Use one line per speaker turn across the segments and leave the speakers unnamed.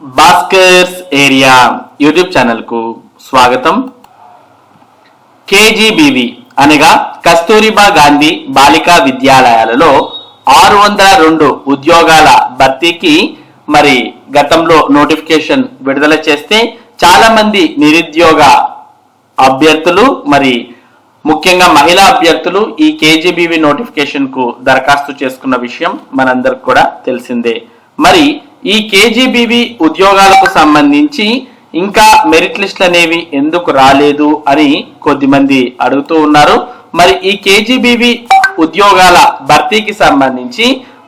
Bhaskar's area YouTube channel కు స్వాగతం. KGBV అనగా కస్తూరిబా గాంధీ బాలికా విద్యాలయాలలో 602 ఉద్యోగాల భర్తీకి మరి గతంలో నోటిఫికేషన్ విడుదల చేస్తే చాలా మంది నిరుద్యోగ అభ్యర్థులు మరి ముఖ్యంగా మహిళా అభ్యర్థులు ఈ కేజీబీవి నోటిఫికేషన్ కు దరఖాస్తు చేసుకున్న విషయం మనందరికి కూడా తెలిసిందే. మరి ఈ కేజీబీవి ఉద్యోగాలకు సంబంధించి ఇంకా మెరిట్ లిస్టులు అనేవి ఎందుకు రాలేదు అని కొద్దిమంది అడుగుతూ ఉన్నారు. మరి ఈ కేజీబీవి ఉద్యోగాల భర్తీకి సంబంధించి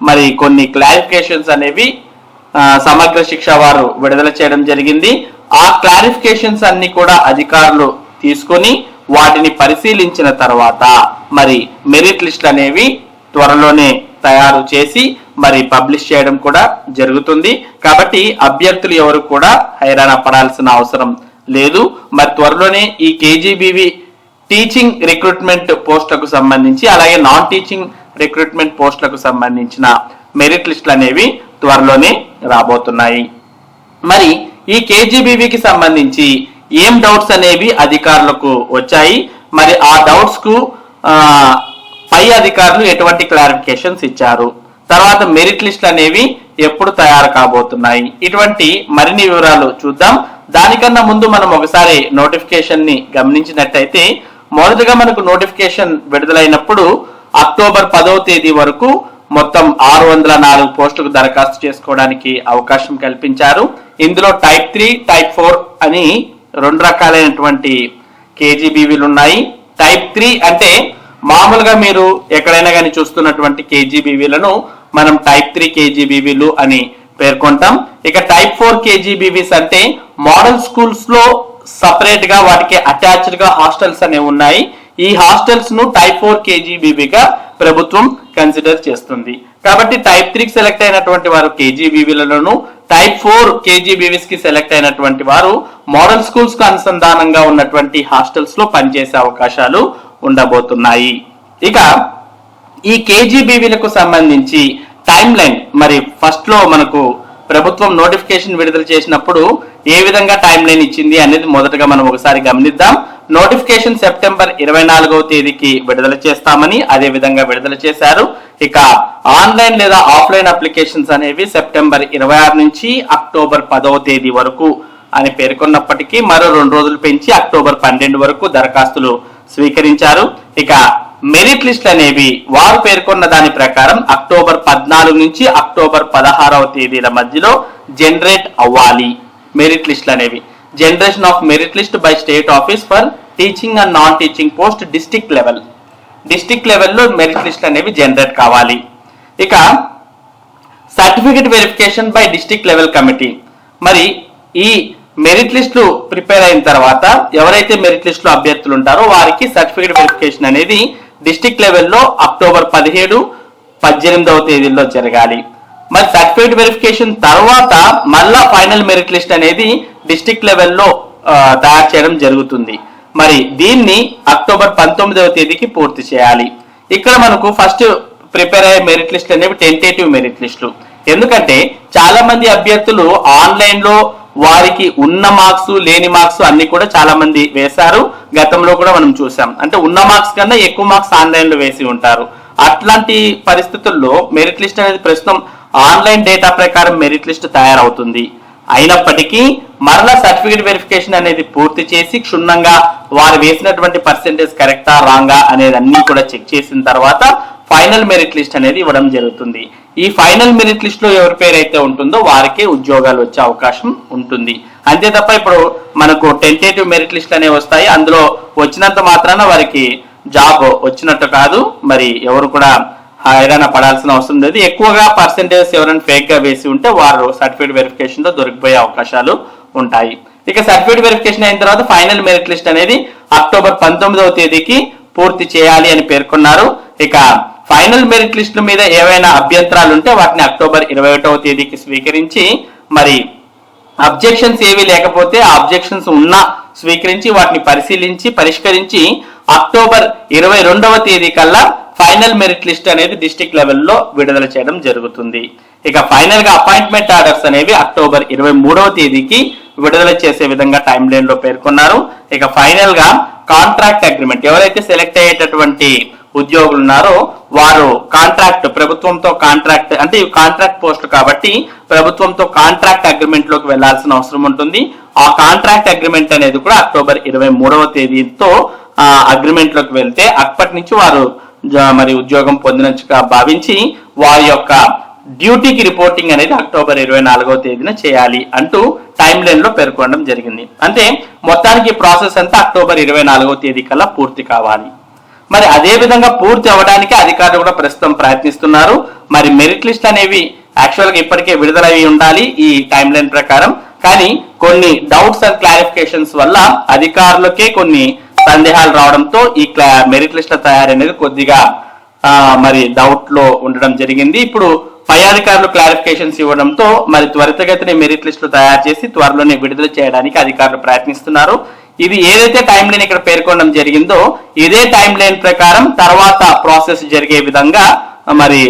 మరి కొన్ని క్లారిఫికేషన్స్ అనేవి సమగ్ర శిక్ష వారు విడుదల చేయడం జరిగింది. ఆ క్లారిఫికేషన్స్ అన్ని కూడా అధికారులు తీసుకొని వాటిని పరిశీలించిన తర్వాత మరి మెరిట్ లిస్టులు అనేవి త్వరలోనే తయారు చేసి మరి పబ్లిష్ చేయడం కూడా జరుగుతుంది. కాబట్టి అభ్యర్థులు ఎవరు కూడా హైరాణ పడాల్సిన అవసరం లేదు. మరి త్వరలోనే ఈ కేజీబీవి టీచింగ్ రిక్రూట్మెంట్ పోస్టులకు సంబంధించి అలాగే నాన్ టీచింగ్ రిక్రూట్మెంట్ పోస్టులకు సంబంధించిన మెరిట్ లిస్టులు అనేవి త్వరలోనే రాబోతున్నాయి. మరి ఈ కేజీబీవికి సంబంధించి ఏం డౌట్స్ అనేవి అధికారులకు వచ్చాయి, మరి ఆ డౌట్స్ కు పై అధికారులు ఎటువంటి క్లారిఫికేషన్స్ ఇచ్చారు, తర్వాత మెరిట్ లిస్టులు అనేవి ఎప్పుడు తయారు కాబోతున్నాయి, ఇటువంటి మరిన్ని వివరాలు చూద్దాం. దానికన్నా ముందు మనం ఒకసారి నోటిఫికేషన్ ని గమనించినట్టయితే మొదటగా మనకు నోటిఫికేషన్ విడుదలైనప్పుడు అక్టోబర్ 10వ తేదీ వరకు మొత్తం 604 పోస్టులకు దరఖాస్తు చేసుకోవడానికి అవకాశం కల్పించారు. ఇందులో టైప్ 3, టైప్ 4 అని 2 రకాలైనటువంటి కేజీబీవీలు ఉన్నాయి. టైప్ 3 అంటే మామూలుగా మీరు ఎక్కడైనా కానీ చూస్తున్నటువంటి కేజీబీవీలను మనం టైప్ 3 కేజీబీవీలు అని పేర్కొంటాం. ఇక టైప్ 4 కేజీబీవీస్ అంటే మోడల్ స్కూల్స్ లో సపరేట్ గా వాటికి అటాచ్డ్ గా హాస్టల్స్ అనేవి ఉన్నాయి. ఈ హాస్టల్స్ ను టైప్ 4 కేజీబీవీగా ప్రభుత్వం కన్సిడర్ చేస్తుంది. కాబట్టి టైప్ 3 కి సెలెక్ట్ అయినటువంటి వారు కేజీబీవీలలోను, టైప్ 4 కేజీబీవీస్ కి సెలెక్ట్ అయినటువంటి వారు మోడల్ స్కూల్స్ కు అనుసంధానంగా ఉన్నటువంటి హాస్టల్స్ లో పనిచేసే అవకాశాలు ఉండబోతున్నాయి. ఇక ఈ కేజీబీవీలకు సంబంధించి టైం లైన్ మరి ఫస్ట్ లో మనకు ప్రభుత్వం నోటిఫికేషన్ విడుదల చేసినప్పుడు ఏ విధంగా టైం లైన్ ఇచ్చింది అనేది మొదటగా మనం ఒకసారి గమనిద్దాం. నోటిఫికేషన్ సెప్టెంబర్ 24వ తేదీకి విడుదల చేస్తామని అదే విధంగా విడుదల చేశారు. ఇక ఆన్లైన్ లేదా ఆఫ్లైన్ అప్లికేషన్స్ అనేవి సెప్టెంబర్ 26 నుంచి అక్టోబర్ 10వ తేదీ వరకు అని పేర్కొన్నప్పటికీ మరో 2 రోజులు పెంచి అక్టోబర్ 12 వరకు దరఖాస్తులు స్వీకరించారు. ఇక మెరిట్ లిస్టులు అనేవి వారు పేర్కొన్న దాని ప్రకారం అక్టోబర్ 14 నుంచి అక్టోబర్ 16వ తేదీల మధ్యలో జనరేట్ అవ్వాలి. మెరిట్ లిస్టులు అనేవి generation of merit list by state office for teaching and non teaching post district లెవెల్లో మెరిట్ లిస్టులు అనేవి జనరేట్ కావాలి. ఇక certificate verification by district level committee, మరి ఈ మెరిట్ లిస్టులు ప్రిపేర్ అయిన తర్వాత ఎవరైతే మెరిట్ లిస్టులో అభ్యర్థులు ఉంటారో వారికి సర్టిఫికెట్ వెరిఫికేషన్ అనేది డిస్ట్రిక్ట్ లెవెల్లో అక్టోబర్ 17, 18వ తేదీల్లో జరగాలి. మరి సర్టిఫికెట్ వెరిఫికేషన్ తర్వాత మళ్ళా ఫైనల్ మెరిట్ లిస్ట్ అనేది డిస్ట్రిక్ట్ లెవెల్లో తయారు చేయడం జరుగుతుంది. మరి దీన్ని అక్టోబర్ 19వ తేదీకి పూర్తి చేయాలి. ఇక్కడ మనకు ఫస్ట్ ప్రిపేర్ అయ్యే మెరిట్ లిస్ట్ అనేవి టెంటేటివ్ మెరిట్ లిస్టులు. ఎందుకంటే చాలా మంది అభ్యర్థులు ఆన్లైన్ లో వారికి ఉన్న మార్క్స్ లేని మార్క్స్ అన్ని కూడా చాలా మంది వేశారు. గతంలో కూడా మనం చూసాం. అంటే ఉన్న మార్క్స్ కన్నా ఎక్కువ మార్క్స్ ఆన్లైన్ లో వేసి ఉంటారు. అట్లాంటి పరిస్థితుల్లో మెరిట్ లిస్ట్ అనేది ప్రస్తుతం ఆన్లైన్ డేటా ప్రకారం మెరిట్ లిస్ట్ తయారవుతుంది. అయినప్పటికీ మరలా సర్టిఫికేట్ వెరిఫికేషన్ అనేది పూర్తి చేసి క్షుణ్ణంగా వారు వేసినటువంటి పర్సెంటేజ్ కరెక్టా రాంగా అనేది అన్ని కూడా చెక్ చేసిన తర్వాత ఫైనల్ మెరిట్ లిస్ట్ అనేది ఇవ్వడం జరుగుతుంది. ఈ ఫైనల్ మెరిట్ లిస్ట్ లో ఎవరి పేరు అయితే ఉంటుందో వారికే ఉద్యోగాలు వచ్చే అవకాశం ఉంటుంది. అంతే తప్ప ఇప్పుడు మనకు టెంటేటివ్ మెరిట్ లిస్ట్ అనేవి వస్తాయి. అందులో వచ్చినంత మాత్రాన వారికి జాబ్ వచ్చినట్టు కాదు. మరి ఎవరు కూడా హైరాణ పడాల్సిన అవసరం లేదు. ఎక్కువగా పర్సెంటేజ్ ఎవరైనా ఫేక్ గా వేసి ఉంటే వారు సర్టిఫికేట్ వెరిఫికేషన్ లో దొరికిపోయే అవకాశాలు ఉంటాయి. ఇక సర్టిఫికేట్ వెరిఫికేషన్ అయిన తర్వాత ఫైనల్ మెరిట్ లిస్ట్ అనేది అక్టోబర్ 19వ తేదీకి పూర్తి చేయాలి అని పేర్కొన్నారు. ఇక ఫైనల్ మెరిట్ లిస్టుల మీద ఏవైనా అభ్యంతరాలు ఉంటే వాటిని అక్టోబర్ 21వ తేదీకి స్వీకరించి మరి అబ్జెక్షన్స్ ఏవి లేకపోతే ఆ అబ్జెక్షన్స్ ఉన్నా స్వీకరించి వాటిని పరిశీలించి పరిష్కరించి అక్టోబర్ 22వ తేదీ కల్లా ఫైనల్ మెరిట్ లిస్ట్ అనేది డిస్ట్రిక్ట్ లెవెల్లో విడుదల చేయడం జరుగుతుంది. ఇక ఫైనల్ గా అపాయింట్మెంట్ ఆర్డర్స్ అనేవి అక్టోబర్ 23వ తేదీకి విడుదల చేసే విధంగా టైం లైన్ లో పేర్కొన్నారు. ఇక ఫైనల్ గా కాంట్రాక్ట్ అగ్రిమెంట్, ఎవరైతే సెలెక్ట్ అయ్యేటటువంటి ఉద్యోగులు ఉన్నారో వారు కాంట్రాక్ట్, ప్రభుత్వంతో కాంట్రాక్ట్, అంటే ఇవి కాంట్రాక్ట్ పోస్టులు కాబట్టి ప్రభుత్వంతో కాంట్రాక్ట్ అగ్రిమెంట్ లోకి వెళ్లాల్సిన అవసరం ఉంటుంది. ఆ కాంట్రాక్ట్ అగ్రిమెంట్ అనేది కూడా అక్టోబర్ 23వ తేదీతో అగ్రిమెంట్ లోకి వెళ్తే అప్పటి నుంచి వారు మరి ఉద్యోగం పొందినట్టుగా భావించి వారి యొక్క డ్యూటీకి రిపోర్టింగ్ అనేది అక్టోబర్ 24వ తేదీన చేయాలి అంటూ టైం లైన్ లో పేర్కొనడం జరిగింది. అంటే మొత్తానికి ప్రాసెస్ అంతా అక్టోబర్ 24వ తేదీ కల్లా పూర్తి కావాలి. మరి అదే విధంగా పూర్తి అవ్వడానికి అధికారులు కూడా ప్రస్తుతం ప్రయత్నిస్తున్నారు. మరి మెరిట్ లిస్ట్ అనేవి యాక్చువల్ గా ఇప్పటికే విడుదలై ఉండాలి ఈ టైం లైన్ ప్రకారం, కానీ కొన్ని డౌట్స్ అండ్ క్లారిఫికేషన్స్ వల్ల అధికారులకే కొన్ని సందేహాలు రావడంతో ఈ మెరిట్ లిస్ట్ల తయారీ అనేది కొద్దిగా మరి డౌట్ లో ఉండడం జరిగింది. ఇప్పుడు పై అధికారులు క్లారిఫికేషన్స్ ఇవ్వడంతో మరి త్వరితగతిని మెరిట్ లిస్టులు తయారు చేసి త్వరలోనే విడుదల చేయడానికి అధికారులు ప్రయత్నిస్తున్నారు. ఇది ఏదైతే టైం లైన్ ఇక్కడ పేర్కొనడం జరిగిందో ఇదే టైం లైన్ ప్రకారం తర్వాత ప్రాసెస్ జరిగే విధంగా మరి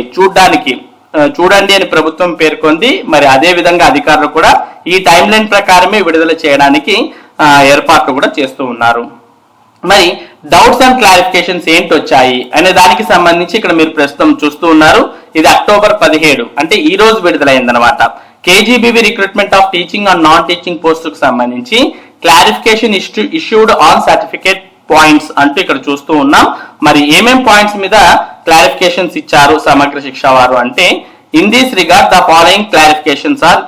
చూడండి అని ప్రభుత్వం పేర్కొంది. మరి అదే విధంగా అధికారులు కూడా ఈ టైం లైన్ ప్రకారమే విడుదల చేయడానికి ఏర్పాట్లు కూడా చేస్తూ ఉన్నారు. మరి డౌట్స్ అండ్ క్లారిఫికేషన్స్ ఏంటి వచ్చాయి అనే దానికి సంబంధించి ఇక్కడ మీరు ప్రస్తుతం చూస్తూ ఉన్నారు. ఇది అక్టోబర్ 17 అంటే ఈ రోజు విడుదలైందనమాట. KGBV recruitment of teaching and non teaching పోస్టుకు సంబంధించి clarification issued on certificate points అంటూ ఇక్కడ చూస్తూ ఉన్నాం. మరి ఏమేం పాయింట్స్ మీద క్లారిఫికేషన్స్ ఇచ్చారు సమగ్ర శిక్ష వారు అంటే, in this regard the following clarifications are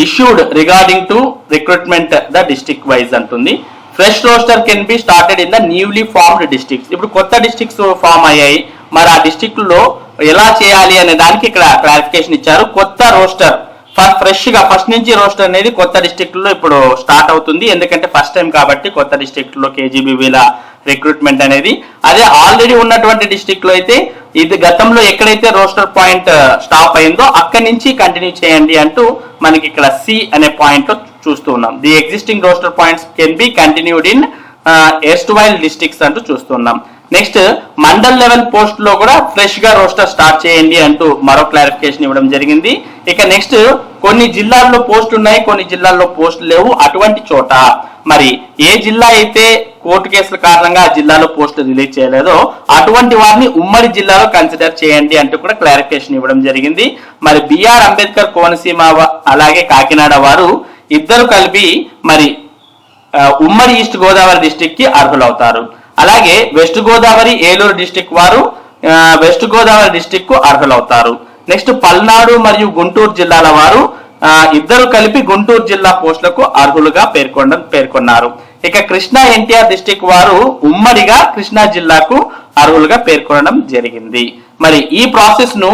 issued regarding to recruitment the district wise అంటుంది. Fresh roster can be started in the newly formed districts. ఇప్పుడు కొత్త డిస్ట్రిక్ట్స్ ఫామ్ అయ్యాయి, మరి ఆ డిస్ట్రిక్ట్ లో ఎలా చేయాలి అనే దానికి ఇక్కడ క్లారిఫికేషన్ ఇచ్చారు. కొత్త రోస్టర్ ఫ్రెష్ గా ఫస్ట్ నుంచి రోస్టర్ అనేది కొత్త డిస్ట్రిక్ట్ లో ఇప్పుడు స్టార్ట్ అవుతుంది. ఎందుకంటే ఫస్ట్ టైం కాబట్టి కొత్త డిస్ట్రిక్ట్ లో కేజీబీవీల రిక్రూట్మెంట్ అనేది. అదే ఆల్రెడీ ఉన్నటువంటి డిస్ట్రిక్ట్ లో అయితే ఇది గతంలో ఎక్కడైతే రోస్టర్ పాయింట్ స్టాప్ అయిందో అక్కడి నుంచి కంటిన్యూ చేయండి అంటూ మనకి ఇక్కడ సి అనే పాయింట్ లో చూస్తూ ఉన్నాం. The existing roster points can be continued in erstwhile districts అంటూ చూస్తున్నాం. నెక్స్ట్ మండల్ లెవెల్ పోస్ట్ లో కూడా ఫ్రెష్ గా రోస్టర్ స్టార్ట్ చేయండి అంటూ మరో క్లారిఫికేషన్ ఇవ్వడం జరిగింది. ఇక నెక్స్ట్ కొన్ని జిల్లాల్లో పోస్టులు ఉన్నాయి, కొన్ని జిల్లాల్లో పోస్టులు లేవు. అటువంటి చోట మరి ఏ జిల్లా అయితే కోర్టు కేసుల కారణంగా ఆ జిల్లాలో పోస్టులు రిలీజ్ చేయలేదో అటువంటి వారిని ఉమ్మడి జిల్లాలో కన్సిడర్ చేయండి అంటూ కూడా క్లారిఫికేషన్ ఇవ్వడం జరిగింది. మరి బిఆర్ అంబేద్కర్ కోనసీమ అలాగే కాకినాడ వారు ఇద్దరు కలిపి మరి ఉమ్మడి ఈస్ట్ గోదావరి డిస్టిక్ కి అర్హులవుతారు. అలాగే వెస్ట్ గోదావరి ఏలూరు డిస్టిక్ వారు వెస్ట్ గోదావరి డిస్టిక్ కు అర్హులవుతారు. నెక్స్ట్ పల్నాడు మరియు గుంటూరు జిల్లాల వారు ఇద్దరు కలిపి గుంటూరు జిల్లా పోస్టులకు అర్హులుగా పేర్కొన్నారు. ఇక కృష్ణా ఎన్టీఆర్ డిస్టిక్ వారు ఉమ్మడిగా కృష్ణా జిల్లాకు అర్హులుగా పేర్కొనడం జరిగింది. మరి ఈ ప్రాసెస్ ను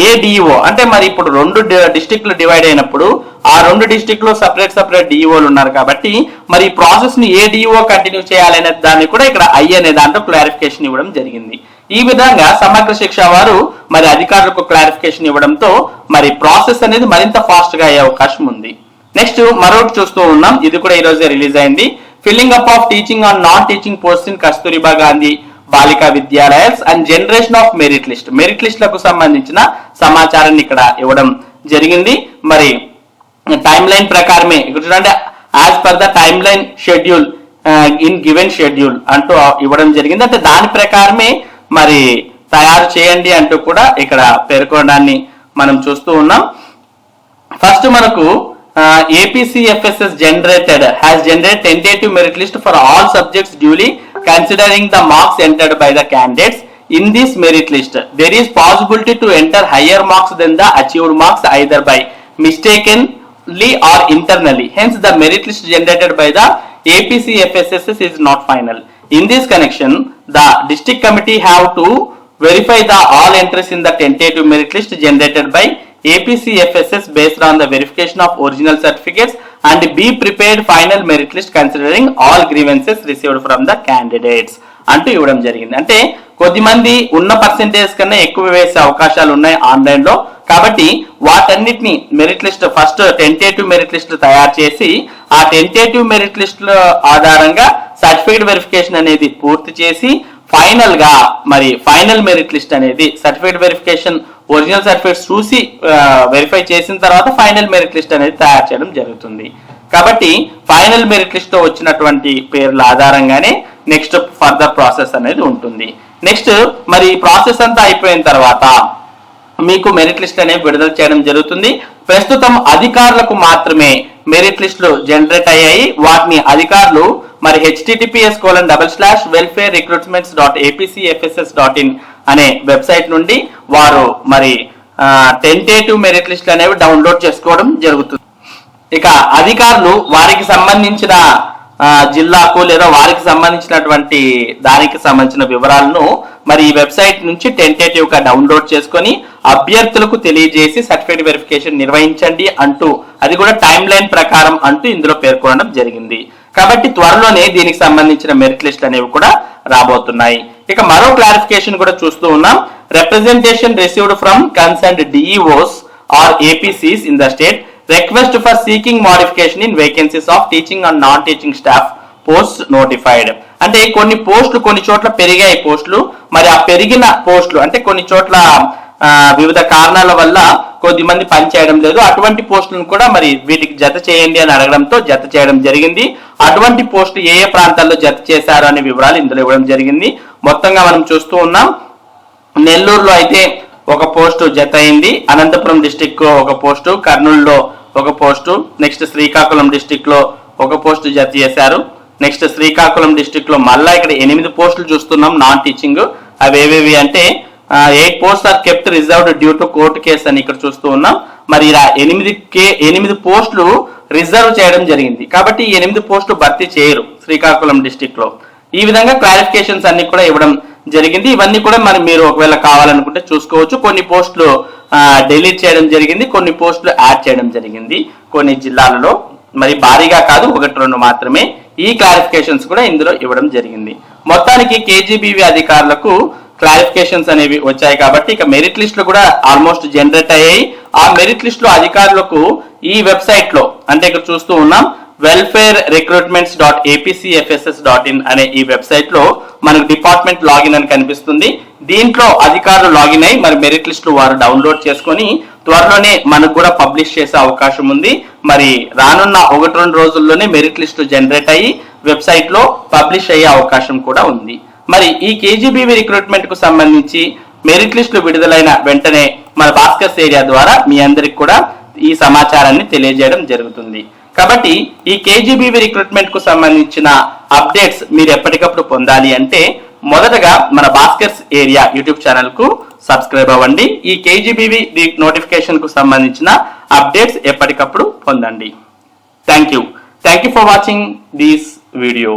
ఏడిఓ అంటే మరి ఇప్పుడు రెండు డిస్ట్రిక్ట్లు డివైడ్ అయినప్పుడు ఆ రెండు డిస్ట్రిక్ట్ లో సపరేట్ డిఈఓలు ఉన్నారు కాబట్టి మరి ఈ ప్రాసెస్ ని ఏడిఓ కంటిన్యూ చేయాలనే దాన్ని కూడా ఇక్కడ ఐ అనే దాంట్లో క్లారిఫికేషన్ ఇవ్వడం జరిగింది. ఈ విధంగా సమగ్ర శిక్ష వారు మరి అధికారులకు క్లారిఫికేషన్ ఇవ్వడంతో మరి ప్రాసెస్ అనేది మరింత ఫాస్ట్ గా అయ్యే అవకాశం ఉంది. నెక్స్ట్ మరొకటి చూస్తూ ఉన్నాం, ఇది కూడా ఈ రోజే రిలీజ్ అయింది. Filling up of teaching on non teaching post in Kasturba Gandhi Balika Vidyalayas and generation of merit list లకు సంబంధించిన సమాచారాన్ని ఇక్కడ ఇవ్వడం జరిగింది. మరి టైం లైన్ ప్రకారమే ఇక్కడ చూడండి, as per the time line schedule in given schedule అంటూ ఇవ్వడం జరిగింది. అంటే దాని ప్రకారమే మరి తయారు చేయండి అంటూ కూడా ఇక్కడ పేర్కొనడాన్ని మనం చూస్తూ ఉన్నాం. ఫస్ట్ మనకు APCFSS has generated tentative merit list for all subjects duly considering the marks entered by the candidates. In this merit list, there is possibility to enter higher marks than the achieved marks either by mistakenly or internally. Hence, the merit list generated by the APCFSS is not final. In this connection, the district committee have to verify the all entries in the tentative merit list generated by APCFSS based on the verification of original certificates and be prepared final merit list considering all grievances received from the candidates అంటూ ఇవ్వడం జరిగింది. అంటే కొద్దిమంది ఉన్న percentage కన్నా ఎక్కువ వేసే అవకాశాలు ఉన్నాయి ఆన్లైన్ లో, కాబట్టి వాటన్నిటిని merit list first tentative merit list తయారు చేసి ఆ టెంటేటివ్ మెరిట్ లిస్ట్ ఆధారంగా సర్టిఫికేట్ వెరిఫికేషన్ అనేది పూర్తి చేసి ఫైనల్ గా మరి ఫైనల్ మెరిట్ లిస్ట్ అనేది సర్టిఫికేట్ వెరిఫికేషన్ ఒరిజినల్ సర్టిఫికేట్స్ చూసి వెరిఫై చేసిన తర్వాత ఫైనల్ మెరిట్ లిస్ట్ అనేది తయారు చేయడం జరుగుతుంది. కాబట్టి ఫైనల్ మెరిట్ లిస్ట్ లో వచ్చినటువంటి పేర్ల ఆధారంగానే నెక్స్ట్ ఫర్దర్ ప్రాసెస్ అనేది ఉంటుంది. నెక్స్ట్ మరి ప్రాసెస్ అంతా అయిపోయిన తర్వాత మీకు మెరిట్ లిస్ట్ అనేవి విడుదల చేయడం జరుగుతుంది. ప్రస్తుతం అధికారులకు మాత్రమే మెరిట్ లిస్టులు జనరేట్ అయ్యాయి. వాటిని అధికారులు మరి https://welfarerecruitments.apcfss.in అనే వెబ్సైట్ నుండి వారు మరి టెంటేటివ్ మెరిట్ లిస్ట్ అనేవి డౌన్లోడ్ చేసుకోవడం జరుగుతుంది. ఇక అధికారులు వారికి సంబంధించిన జిల్లాకు లేదా వారికి సంబంధించినటువంటి దానికి సంబంధించిన వివరాలను మరి ఈ వెబ్సైట్ నుంచి టెంటేటివ్ గా డౌన్లోడ్ చేసుకొని అభ్యర్థులకు తెలియజేసి సర్టిఫికేట్ వెరిఫికేషన్ నిర్వహించండి అంటూ, అది కూడా టైం లైన్ ప్రకారం అంటూ ఇందులో పేర్కొనడం జరిగింది. కాబట్టి త్వరలోనే దీనికి సంబంధించిన మెరిట్ లిస్ట్ అనేవి కూడా రాబోతున్నాయి. ఇక మరో క్లారిఫికేషన్ కూడా చూస్తూ ఉన్నాం. Representation received from concerned DEOs or APCs in the state request for seeking modification in vacancies of teaching and non teaching staff post notified. అంటే కొన్ని పోస్టులు కొన్ని చోట్ల పెరిగాయి పోస్టులు, మరి ఆ పెరిగిన పోస్టులు అంటే కొన్ని చోట్ల వివిధ కారణాల వల్ల కొద్దిమంది పని చేయడం లేదు. అటువంటి పోస్టులను కూడా మరి వీటికి జత చేయండి అని అడగడంతో జత చేయడం జరిగింది. అటువంటి పోస్టులు ఏ ఏ ప్రాంతాల్లో జత చేశారు అనే వివరాలు ఇందులో ఇవ్వడం జరిగింది. మొత్తంగా మనం చూస్తూ ఉన్నాం. నెల్లూరులో అయితే ఒక పోస్టు జత అయింది, అనంతపురం డిస్టిక్ ఒక పోస్టు, కర్నూలులో ఒక పోస్టు, నెక్స్ట్ శ్రీకాకుళం డిస్టిక్ లో ఒక పోస్టు జత చేశారు. నెక్స్ట్ శ్రీకాకుళం డిస్టిక్ లో మళ్ళా ఇక్కడ 8 పోస్టులు చూస్తున్నాం నాన్ టీచింగ్. అవి ఏవేవి అంటే 8 post are kept reserved due to court case అని ఇక్కడ చూస్తూ ఉన్నాం. మరి ఇలా 8 పోస్టులు రిజర్వ్ చేయడం జరిగింది. కాబట్టి ఈ 8 పోస్టులు భర్తీ చేయరు శ్రీకాకుళం డిస్టిక్ లో. ఈ విధంగా క్లారిఫికేషన్స్ అన్ని కూడా ఇవ్వడం జరిగింది. ఇవన్నీ కూడా మరి మీరు ఒకవేళ కావాలనుకుంటే చూసుకోవచ్చు. కొన్ని పోస్టులు డిలీట్ చేయడం జరిగింది, కొన్ని పోస్టులు యాడ్ చేయడం జరిగింది కొన్ని జిల్లాలలో. మరి భారీగా కాదు, 1-2 మాత్రమే. ఈ క్లారిఫికేషన్స్ కూడా ఇందులో ఇవ్వడం జరిగింది. మొత్తానికి కేజీబీవీ అధికారులకు క్లారిఫికేషన్స్ అనేవి వచ్చాయి. కాబట్టి ఇక మెరిట్ లిస్టులు కూడా ఆల్మోస్ట్ జనరేట్ అయ్యాయి. ఆ మెరిట్ లిస్ట్ లో అధికారులకు ఈ వెబ్సైట్ లో అంటే ఇక్కడ చూస్తూ ఉన్నాం welfarerecruitments.apcfss.in అనే ఈ వెబ్సైట్ లో మనకు డిపార్ట్మెంట్ లాగిన్ అని కనిపిస్తుంది. దీంట్లో అధికారులు లాగిన్ అయ్యి మరి మెరిట్ లిస్టులు వారు డౌన్లోడ్ చేసుకొని త్వరలోనే మనకు కూడా పబ్లిష్ చేసే అవకాశం ఉంది. మరి రానున్న 1-2 రోజుల్లోనే మెరిట్ లిస్టులు జనరేట్ అయ్యి వెబ్సైట్ లో పబ్లిష్ అయ్యే అవకాశం కూడా ఉంది. మరి ఈ కేజీబీవీ రిక్రూట్మెంట్ కు సంబంధించి మెరిట్ లిస్టులు విడుదలైన వెంటనే మన భాస్కర్స్ ఏరియా ద్వారా మీ అందరికి కూడా ఈ సమాచారాన్ని తెలియజేయడం జరుగుతుంది. కాబట్టి ఈ కేజీబీవీ రిక్రూట్మెంట్ కు సంబంధించిన అప్డేట్స్ మీరు ఎప్పటికప్పుడు పొందాలి అంటే మొదటగా మన భాస్కర్స్ ఏరియా యూట్యూబ్ ఛానల్ కు సబ్స్క్రైబ్ అవ్వండి. ఈ కేజీబీవీ నోటిఫికేషన్ కు సంబంధించిన అప్డేట్స్ ఎప్పటికప్పుడు పొందండి. Thank you for watching this video.